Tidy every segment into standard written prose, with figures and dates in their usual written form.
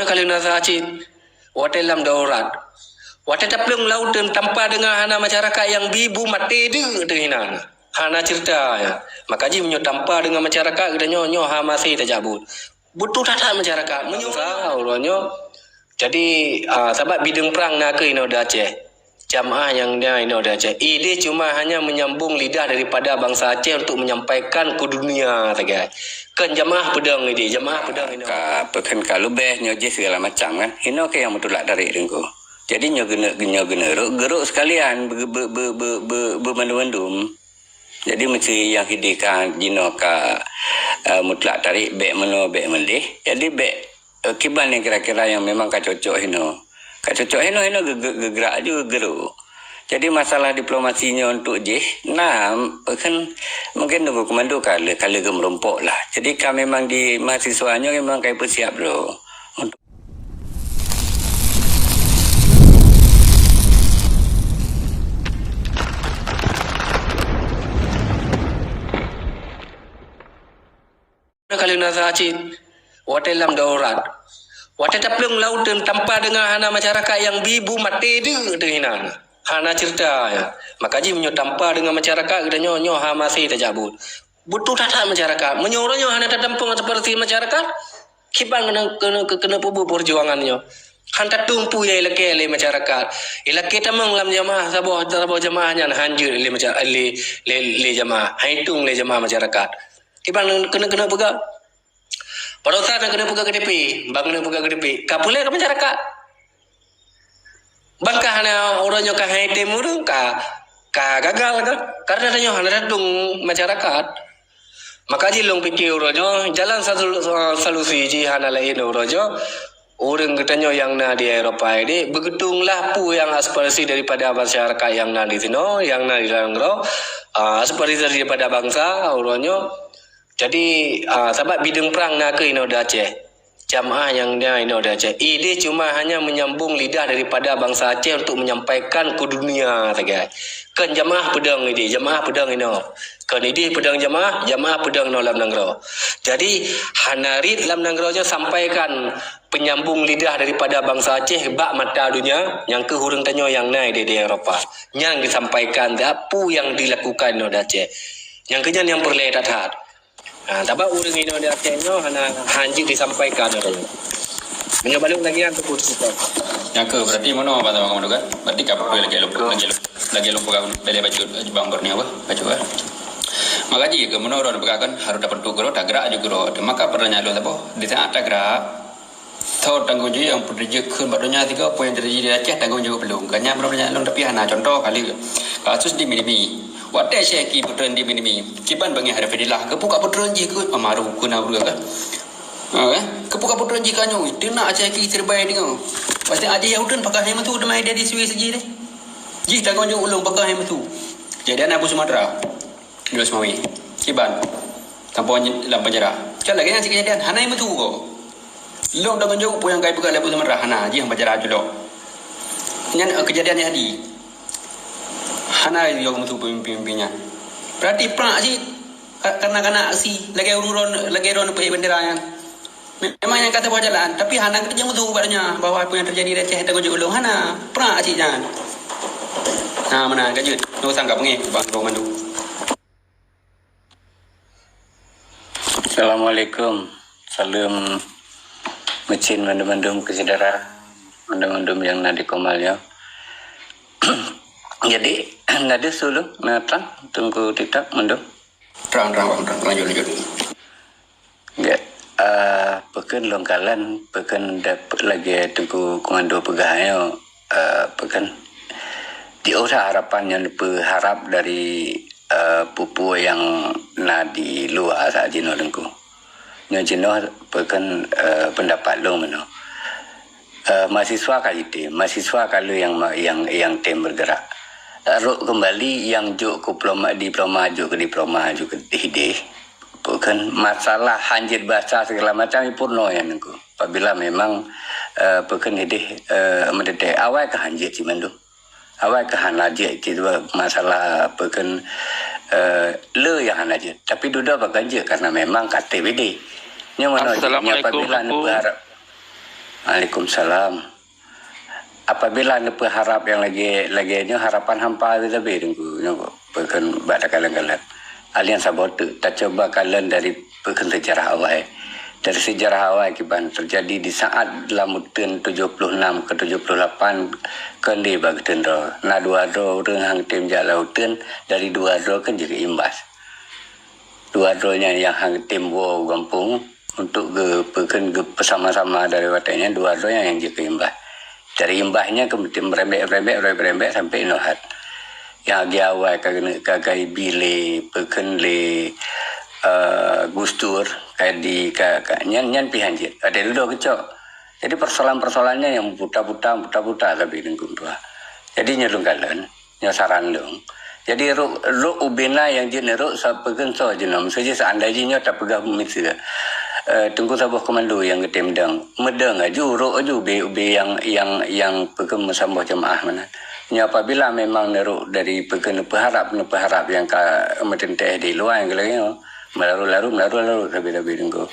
Kali nasa acid, hotel lam daurat. Hotel taplung laut dan tanpa dengan hana masyarakat yang bibu mati de hinan. Hana cerita ya. Makaji menyo tanpa dengan masyarakat kita nyo ha masih tak jabut. Butuh tata masyarakat menyo uronyo. Jadi sebab bidang perang nak ke ino dah Aceh. Jamaah yang dia ino dah Aceh. Ini cuma hanya menyambung lidah daripada bangsa Aceh untuk menyampaikan ke dunia saja. Kan jamaah pedang ini, jamaah pedang ini. Pekan kalau beh nyoje segala macam kan. Ino ke yang mutulak dari ringko. Jadi nyo gena geruk sekalian bermandum-mandum. Jadi mesti yang hidikan jino ka mutlak tarik bek meno bek mendih. Jadi bek kiban yang kira-kira yang memang kacocok hino. Kacocok hino gerak juga geruk. Jadi masalah diplomasinya untuk nah kan mungkin nunggu komando kala gemerompok lah. Jadi kami memang di mahasiswanya memang kayak bersiap bro. Kali nasa acid, hotel lam daurat. Hotel taplung laut dan tanpa dengan hana masyarakat yang bibu mati de hinan. Hana cerita ya. Makaji menyo tanpa dengan masyarakat kita nyo ha masih tak jabut. Butuh tata masyarakat. Menyoronyo hana tatampung seperti masyarakat. Kiban kena pubu perjuangannya. Hantar tumpu ya ilake le masyarakat. Ilake tamang lam jamaah saboh jamaahnya hanjur le masyarakat le jamaah. Haitung le jamaah masyarakat. Kiban kena pegang. Pada saat nak kena pegang KDP, bang kena pegang KDP. Kapulai ke masyarakat. Bangkah hana orangnya ka haitem urang ka gagal kan? Karena tanya hana datung masyarakat. Maka jilong pikir orangnya jalan satu solusi ji hana lain orangnya. Orang katanya yang na di Eropah ini begitunglah pu yang aspirasi daripada masyarakat yang na di sini, yang na di Langgro, aspirasi daripada bangsa orangnya. Jadi sebab bidang perang nak ke ino dah Aceh. Jamaah yang dia ino dah Aceh. Ini cuma hanya menyambung lidah daripada bangsa Aceh untuk menyampaikan ke dunia saja. Kan jamaah pedang ini, jamaah pedang ino. Kan ini pedang jamaah pedang no lam Nanggro. Jadi hanarit lam Nanggro-nya sampaikan penyambung lidah daripada bangsa Aceh bak mata dunia yang ke hurung tanyo yang naik di Eropah. Yang disampaikan apa yang dilakukan ino dah Aceh. Yang kenyan yang perlu datang. Tapi orang ini dia tengok hanya hanji disampaikan orang. Menyebalik lagi yang terputus itu. Yang ke berarti mana apa sama kamu kan? Berarti kapal lagi lupa kau beli baju bang berni apa baju kan? Maka jika mana orang berkakan harus dapat tu gero, tak gerak juga gero. Maka pertanyaan lo apa? Di sana tak gerak. Tahu tanggung jawab yang berdiri ke barunya tiga apa yang terjadi di Aceh tanggung jawab belum. Kanya pertanyaan lo tapi hanya contoh kali kasus di Minimi. Wadah syeki putran di minimi. Kiban bangi hari fadilah. Kepuka putran ji ke amaru kuna berga kan. Kepuka putran ji kanyo. Itu nak syeki terbaik ni kau. Pasti aja ya udan pakai hem tu udah main dari suwi seji deh. Ji tanggung jawab ulung pakai hem tu. Jadi anak Abu Sumatera. Dua semawi. Kiban. Kampung dalam penjara. Kan lagi yang kejadian hana hem tu kau. Long tanggung jawab yang kai pegang Abu Sumatera hana ji yang penjara julo. Nyan kejadian yang tadi. Hana yang mutu pemimpinnya. Berarti pernah sih karena aksi lagi orang pakai benderanya. Memang yang kata bawa jalan, tapi Hana kerja mutu barunya bahwa apa yang terjadi di Aceh tak ulung Hana pernah sih jangan. Nah mana kajut, no sangka pengen bang Romandu. Assalamualaikum. Salam mesin mandum-mandum ke saudara. Mandum-mandum yang nadi komalnya. Jadi nada sulu natang tunggu TikTok mendung. Terang lanjut. Ya, pekan longkalan pekan dapat lagi tunggu komando pegahnya pekan diurah harapan yang berharap dari pupu yang nadi luar saja nolengku. Nyojino pekan pendapat lo meno. Mahasiswa kali itu, mahasiswa kalau yang tim bergerak. Ruk kembali yang juk diploma juk ke hidih. Bukan masalah hanjit bahasa segala macam purno ya nengku. Apabila memang bukan hidih mendedek awal ke hanjit si mandu. Awal ke hanajit itu masalah bukan le yang hanajit. Tapi duda bagan je karena memang KTWD. Nya mana apabila berharap Waalaikumsalam. Apabila anda berharap yang lagi harapan hampa itu lebih tunggu pekan pada kalan-kalan. Alian sabote tak coba kalian dari pekan sejarah awal. Dari sejarah awal kiban terjadi di saat dalam tahun 76 ke 78 kendi bagi tendro. Na dua dro hang tim jalautan dari dua dro kan jadi imbas. Dua dronya yang hang tim wo gampung untuk pekan bersama-sama dari watanya dua dro yang jadi imbas. Dari imbahnya kemudian merembek sampai nohat. Yang dia awal kagai bile pekan le gustur kayak di nyan pihanjit ada dulu kecok. Jadi persoalan-persoalannya yang buta-buta tapi dengan tua. Jadi nyelung kalian nyasaran dong. Jadi ru ubena yang jeneruk sapekan so jenom saja seandainya tak pegang misi. Tunggu sabuh komando yang ketemdang medang aju ru aju be yang pegang mesambah jemaah mana. Nya apabila memang neruk dari pegang berharap yang kemudian di luar yang lagi melaru lebih dengko.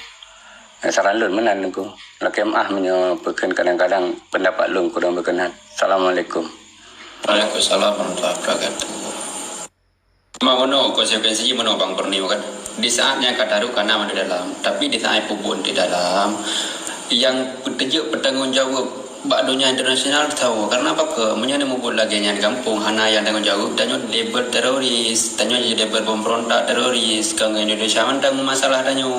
Saran lun menan dengko. Lakem menyampaikan kadang-kadang pendapat lun kurang berkenan. Assalamualaikum. Waalaikumsalam warahmatullahi wabarakatuh. Mau konsekuensi mana Bang Borneo kan? Di saatnya kataru karena di dalam, tapi di saat pun di dalam yang petunjuk bertanggung jawab dunia internasional tahu karena apa ke menyana mubul lagi yang di kampung hana yang tanggung jawab tanya label teroris tanya jadi label pemberontak teroris kalau Indonesia mandang masalah tanya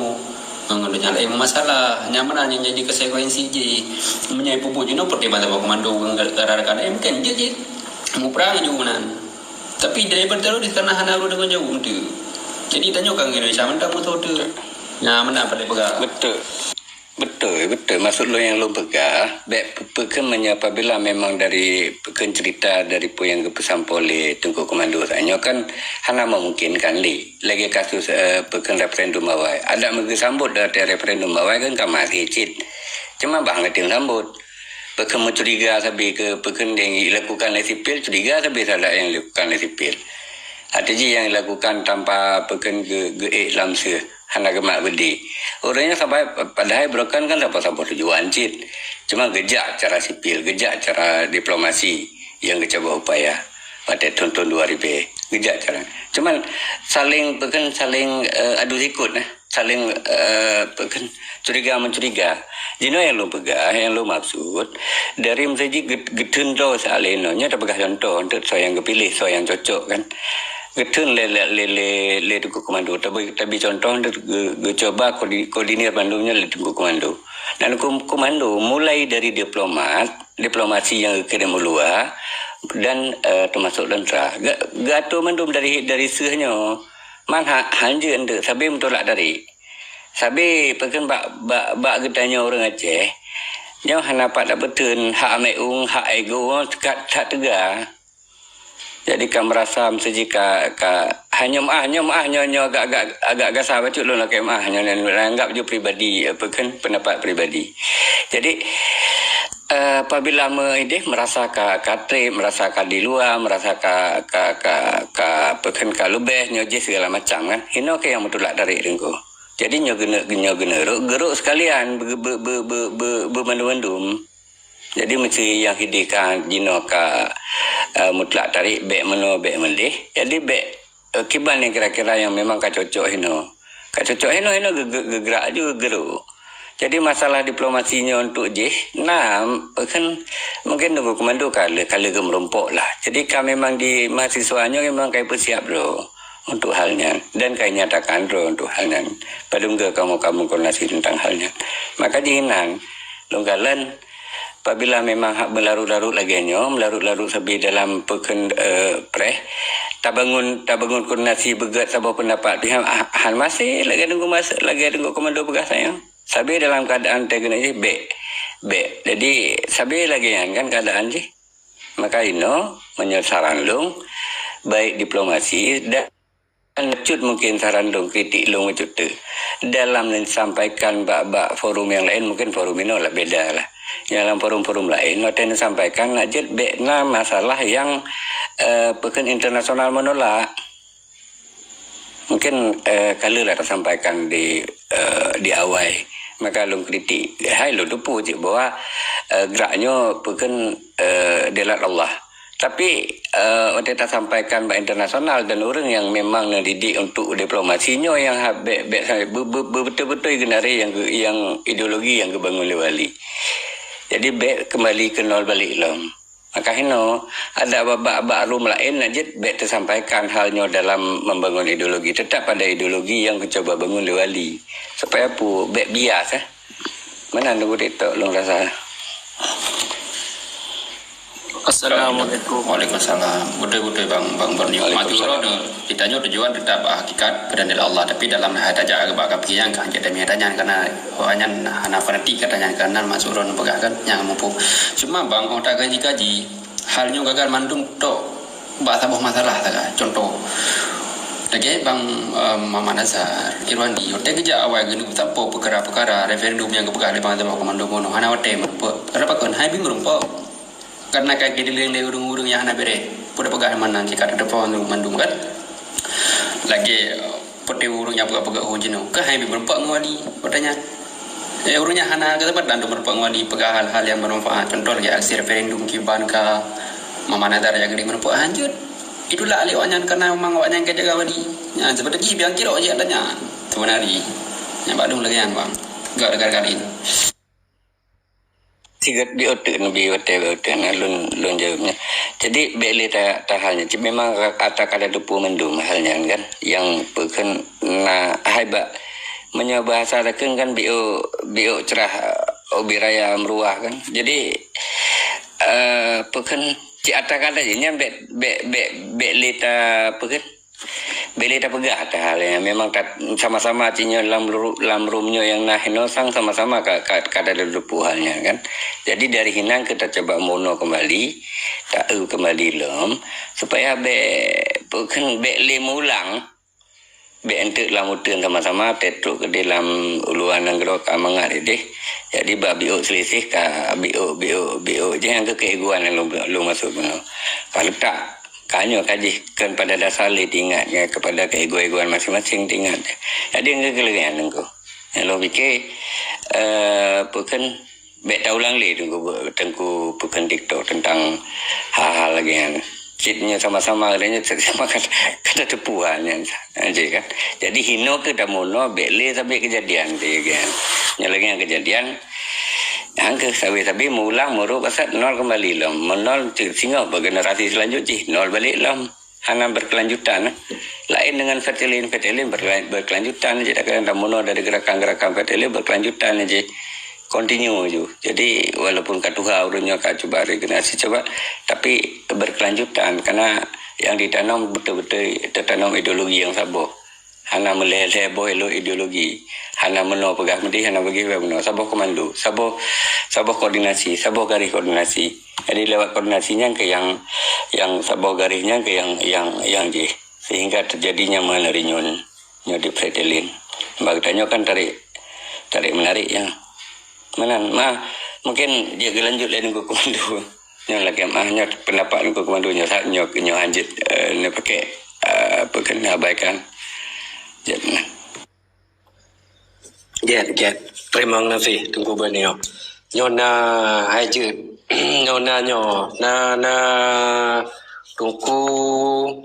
mengenai lain masalah nyaman yang jadi konsekuensi je menyai pupuk juno pertibatan komando ngararkan mungkin je mau perang junan tapi label teroris karena hana lu tanggung jawab tu jadi tanya kalau Indonesia mandang mau tahu tu nyaman apa le pegang Betul. Maksud lo yang lo pegang, pekan apabila memang dari pekan cerita dari yang kepesampo oleh Tengku Komando tanya kan hana memungkinkan lagi kasus pekan referendum awal. Ada mesti sambut dari referendum awal kan kamar hicit. Cuma banget yang sambut. Pekan mencuriga sampai ke pekan yang dilakukan oleh sipil, curiga sampai salah yang dilakukan oleh sipil. Ada je yang dilakukan tanpa pekan ke Islam hana gemak bedi. Orangnya sampai padahal brokan kan dapat tujuan cit. Cuma gejak cara sipil, gejak cara diplomasi yang kecoba upaya pada tahun 2000. Gejak cara. Cuman saling adu sikut saling curiga. Jino yang lo pegang, yang lo maksud dari menjadi getendo salenonya tak pegang contoh untuk saya yang kepilih, saya yang cocok kan. Getun le Tengku Komando tapi contoh coba koordinir Bandungnya le Tengku Komando. Dan komando mulai dari diplomasi yang kirim luar dan termasuk tentera. Gato mandum dari sehnya man hanje ende sabe mentolak dari. Sabe pekan bak getanya orang Aceh. Nya hanapat betul hak meung hak ego tak tegar. Jadi kan merasa sejika hanya agak gasah bacuk lu nak hanya anggap je pribadi apa kan pendapat pribadi. Jadi apabila merasa trip, merasa di luar, merasa pekan lebih nyoje segala macam kan. Hino ke yang betulak dari dengko. Jadi nyogene geruk sekalian bermandum-mandum. Jadi mesti yang hidikan jino mutlak tarik bek melih. Jadi bek kiban yang kira-kira yang memang cocok hino. Cocok hino gerak juga geruk. Jadi masalah diplomasinya untuk kan mungkin Tengku Komando kala gemerompok lah. Jadi kami memang di mahasiswanya memang kaya bersiap bro untuk halnya dan kaya nyatakan bro untuk halnya. Padahal kamu koordinasi tentang halnya. Maka jinan longgalan apabila memang hak melarut-larut sampai dalam pekan tak bangun koordinasi begat sabah pendapat pihak hal masih lagi tunggu komando pegas saya sampai dalam keadaan teknologi baik jadi sampai lagi kan keadaan je maka ino menyesaran long baik diplomasi dan cut mungkin saran dong kritik long cut dalam sampaikan bak forum yang lain mungkin forum ini lah beda lah. Dalam forum-forum lain, noten sampaikan najat bekna masalah yang pekan internasional menolak. Mungkin kali lah sampaikan di awal maka long kritik hai lo depu je bahwa geraknya bukan delat Allah. Tapi kita sampaikan bahwa internasional dan orang yang memang didik untuk diplomasinya yang betul-betul generasi yang ideologi yang kebangun oleh wali. Jadi kembali ke nol balik lom. Maka hino ada babak-babak rum lain aja tersampaikan halnya dalam membangun ideologi. Tetap pada ideologi yang coba bangun oleh wali. Supaya bias Mana nunggu itu long rasa. Assalamualaikum. Waalaikumsalam. Gede-gede Bang Borneo. Maturo ditanya tujuan tetap hakikat kepada Allah, tapi dalam hadaja agak yang kan jadi tanya karena hanya hana fanatik katanya karena masuron pegagan yang mampu. Cuma Bang otak gaji halnya gagal mandung tok bahasa masalah tak contoh. Lagi Bang Mama Nazar Irwandi otak kerja awal gini tapo perkara-perkara referendum yang kepegang di Bang Komando Mono hana otak kenapa kan hai bingung po karena kayak gini lele urung-urung yang hana bere pada pegang mana jika ada pohon mandung kan lagi putih urung yang pegang hujino ke hai berempat ngwali bertanya urungnya hana kata dan berempat ngwali pegang hal-hal yang bermanfaat contoh lagi aksi referendum kiban ke Mama Nazar yang gede berempat hancur itulah alih wanyan karena memang wanyan ke jaga wali ya seperti biang kira aja adanya sebenarnya yang badung lagi yang Bang gak dengar kali ini Sigat di otak nabi otak lun jawabnya. Jadi beli halnya. Memang kata kada dupu mendum halnya kan. Yang bukan haiba menyoba bahasa kan bio cerah obiraya meruah kan. Jadi bukan ata kada nya beli ta bukan beli tak pegah halnya memang sama-sama cinya lam rumnya yang nahino sang sama-sama kada dupu halnya kan. Jadi dari hinang kita coba mono kembali tak kembali lom supaya bukan lima ulang entuk lamutun sama-sama tetruk ke dalam uluan yang gerok amangat deh. Jadi bio selisih ka bio je yang keeguan yang lu masuk mono. Kalau tak kanyo kajikan pada dasar tinggatnya kepada keegoan masing-masing tingkat. Jadi yang kekelian engkau. Yang lo fikir bukan ulang tengku bukan TikTok tentang hal-hal lagi yang citnya sama-sama adanya sama kata tepuannya aja kan. Jadi hino ke damono beli sampai kejadian dia kan. Yang lagi yang kejadian angka sabi mulang muruk kasat nol kembali lam menol singa generasi selanjutnya nol balik lam hana berkelanjutan lain dengan fetelin berkelanjutan jadi kadang mono dari gerakan-gerakan fetelin berkelanjutan aja continue je. Jadi walaupun katuha urunnya coba regenerasi coba tapi berkelanjutan karena yang ditanam betul-betul tertanam ideologi yang sabar hana meleleh boilo ideologi hana meno pegah mesti hana bagi meno sabar komando sabar koordinasi sabar garis koordinasi jadi lewat koordinasinya ke yang sabar garisnya ke yang je sehingga terjadinya menarinyun nyodi pretelin bagdanya kan tarik menarik yang mana mungkin dia lanjut lain ke komando yang lagi mahnya pendapat ke komando nya hanjit ne pakai berkena abaikan Get. Terima kasih tunggu Borneo. Nyona hai je. Nyona na tungku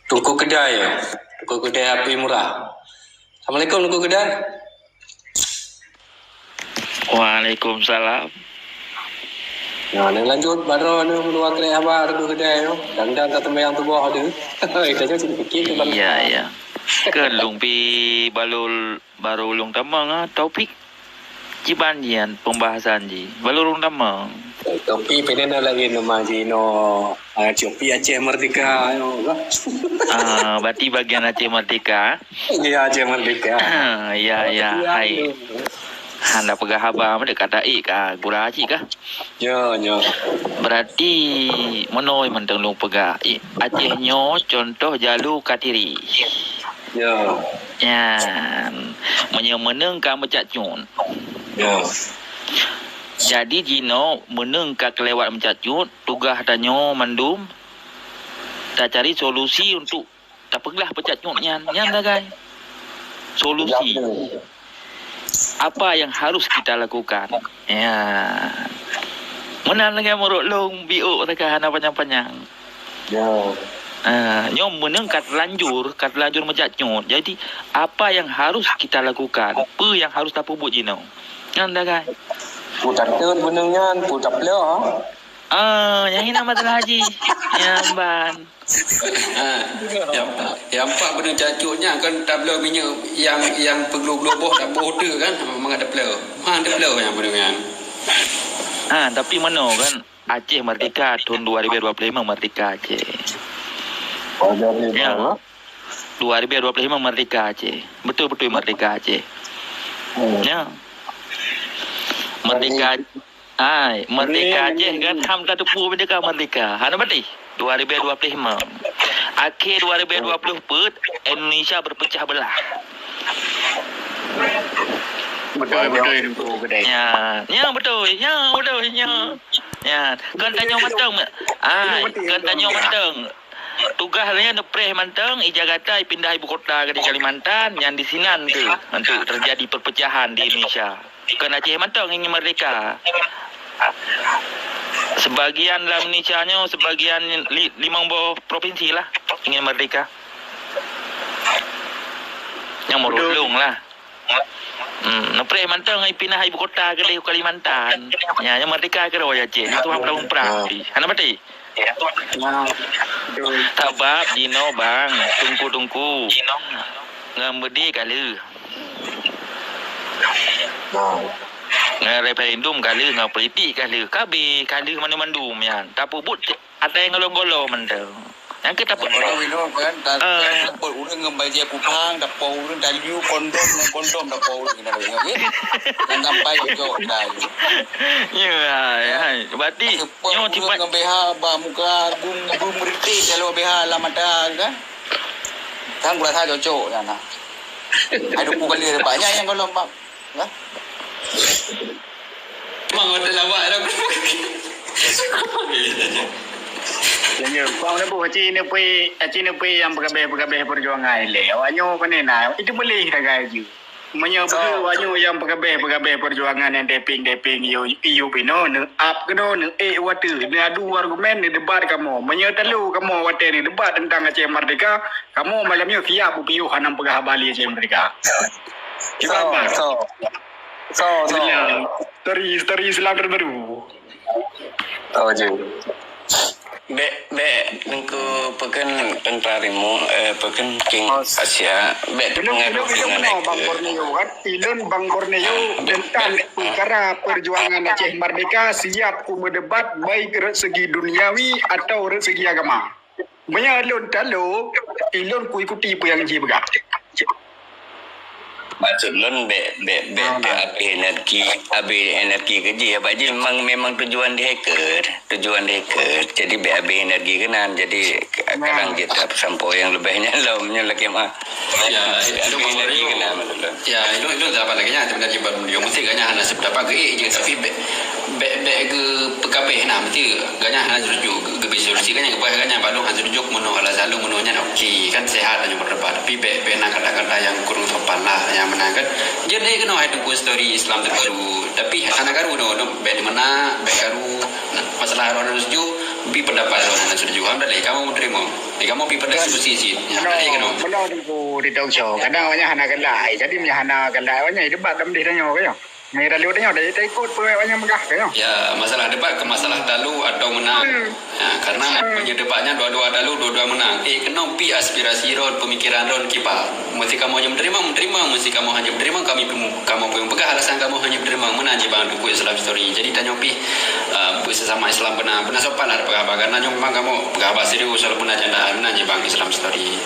kedai ya. Tungku kedai api murah. Assalamualaikum tungku kedai. Waalaikumsalam. Nah, lanjut baru menua kedai apa tungku kedai yo. Dan tak tembayang tu bawah tu. Itu je fikir tu. Iya. Kelung pi baru ulung tamang topik cibanjian pembahasan ji baru ulung tamang topi penena lagi nama ji no Copi Aceh Merdeka berarti bagian Aceh Merdeka iya Aceh Merdeka ya hai Handa pegah haba mendekat dai ka gura haji kah nyo berarti menoi menteng lung pegah Aceh nyo contoh jalu katiri ya meneng ka mencak cun ya jadi jino meneng ka kelewat mencak cun tugas danyo mandum tak cari solusi untuk tak peglah pencak cun nyan dah guys solusi apa yang harus kita lakukan. Ya. Menang dengan morok long biuk tekan panjang-panjang. Ya. Nyom menang kat lanjur macam nyot. Jadi apa yang harus kita lakukan? Apa yang harus kita buat jino? Anda kan? Putar turun benungnya, putar beliau. Yang ini nama telah haji. Ya, ban. Yang empat benda cacutnya kan tak belau minyak yang perlu-perlu tak border kan memang ada belau. Ada belau yang benda kan. Tapi mana kan Aceh merdeka tahun 2025 merdeka Aceh. Ya. 2025 merdeka Aceh. Betul-betul merdeka Aceh. Ya. Merdeka merdeka Aceh kan ham tak tepu merdeka merdeka. Hana berarti 2025. Akhir 2020 Indonesia berpecah belah. Betul. Ya betul. Ya, kan tanya manteng. Kan tanya manteng. Tugasnya nepres manteng Jakarta pindah ibu kota ke Kalimantan yang di sinan tu untuk terjadi perpecahan di Indonesia. Kan Aceh manteng ingin merdeka. Sebagian dalam Indonesia nya sebagian 5 provinsi lah ingin merdeka. Yang merulung lah. Nepres manteng pindah ibu kota ke Kalimantan. Ya, yang merdeka ke Raja Aceh. Itu ham dalam perang. Ana berarti? Tabab Jino bang, tungku. Ngamedi kali. Referendum kali, politik kali. Kabe kali mana mandum ya. Tapi but ada yang golong-golong manteng. Yang kita Orang Wino kan, dapat orang ngembaja kupang, dapat orang dayu kondom dapat orang kena lagi. Dan sampai jauh dah. Ya. Berarti nyo cepat ngembeha ba muka gum meriti kalau beha lamata kan. Tang gula sa cocok sana. Ada kali banyak yang kalau bang. Kan? Memang ada lawak dah. Jadi, kau nak buat Cina pui yang pegabeh perjuangan le. Awaknya panena, itu boleh kita gaji. Menyebut awaknya yang pegabeh perjuangan yang deping iyo pino, ne up keno, ne watu, ne adu argumen, ne debat kamu. Menyetalu kamu wate ne debat tentang Aceh Merdeka, kamu malamnya siap upiu hanam pegah Bali Aceh Merdeka. So. Story Islam terbaru. Oh je. Be nengku pekan pentrarimu pekan king Asia be pengaruh dengan Bang Borneo kan ilun Bang Borneo tentang perkara perjuangan Aceh Merdeka siap ku mendebat baik dari segi duniawi atau dari segi agama. Banyak ilun ku ikuti apa yang dia pegang. Maksud lon be abi energi kerja apa je memang tujuan dia hacker jadi be abi energi kenan jadi kadang kita sampai yang lebihnya lomnya lagi mah Itu energi kenan ya itu dapat lagi nya sebenarnya baru dia mesti ganya hana seberapa ge je tapi be ke PKP na mesti ganya hana rujuk ke solusi ganya ke ganya baru hana rujuk mono ala selalu mononya okey kan sehat hanya berdebat tapi be na kata-kata yang kurang sopan lah yang menangkan jadi kena ada story Islam terbaru tapi anak karu no be di mana be karu masalah orang setuju bi pendapat orang setuju amdalai kamu menerima kamu bi pada solusi sih amdalai kena benar di tahu show kadang banyak hana galai jadi punya hana galai banyak debat dalam diri nyo kayo Ngai dalu tanya dah ikut banyak megah kayo ya masalah debat ke masalah dalu atau menang karena punya debatnya dua-dua dalu dua-dua menang kena pi aspirasi ron pemikiran ron kipa mesti kamu hanya menerima mesti kamu hanya menerima kamu pun pegah alasan kamu hanya menerima menang je bang duku Islam story jadi tanya pi sesama Islam benar sopan lah pegah karena memang kamu pegah serius walaupun aja menang je bang Islam story